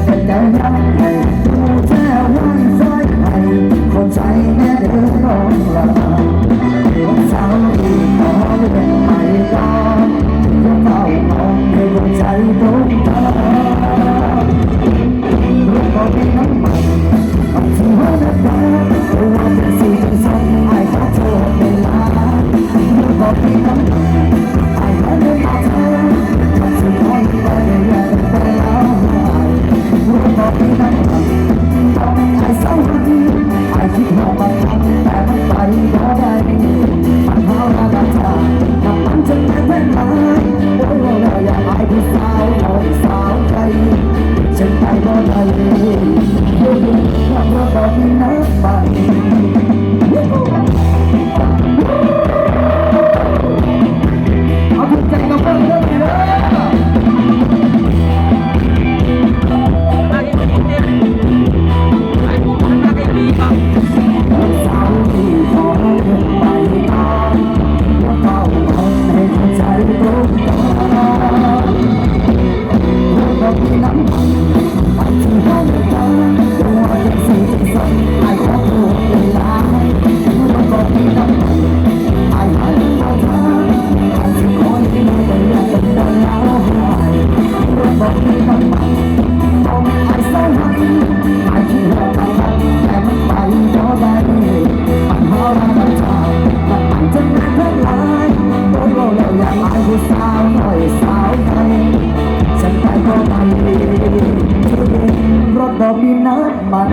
เป็นแต่ยังดูแค่วันใจให้คนใจแน่เดินลงลาวันเสาร์ที่ขอเป็นไปก่อนจะเฝ้ามองให้หัวใจตกตารู้ก็มีน้ำมันบางทีหัวใจตัวเป็นสิ่งที่ส่งให้ขอโทษเวลารู้ก็มีน้ำมันให้เขาเดินมาเธอมันจะคอยไปอย่างไปแล้วรู้ก็มีน้ำมันต้องให้เศร้าดีให้คิดว่ามันทำแต่มันไปก็ได้มันเท่านั้นจ้ะน้ำมันจะไม่เป็นไรโอ้ยเราอยากให้ผู้สาวเราสาวใจฉันไปก็ได้ความรักก็มีน้ำมันเอาถูกใจกับเพื่อนเรื่องนี้เลยสาวที่ขอเดินไปต่อว่าเฝ้ามองให้คนใจตกตารู้ก็มีน้ำมันไปที่ห้องน้ำตัวเป็นสิ่งที่ส่งให้ขอโทษเวลารู้ก็มีน้ำมันให้หันมาเธอให้ที่คอยที่ไม่ได้อยากจะเดินแล้วรู้ก็มีน้ำมันต้องให้เศร้าหันให้ที่เราทำแต่มันไปก็ได้มันหาว่ามันชอบแต่มันจะไม่เป็นไรโอ้โหเราอยากให้ผู้สาวหน่อยสาวไทยฉันไปก็ไปรถก็มีน้ำมัน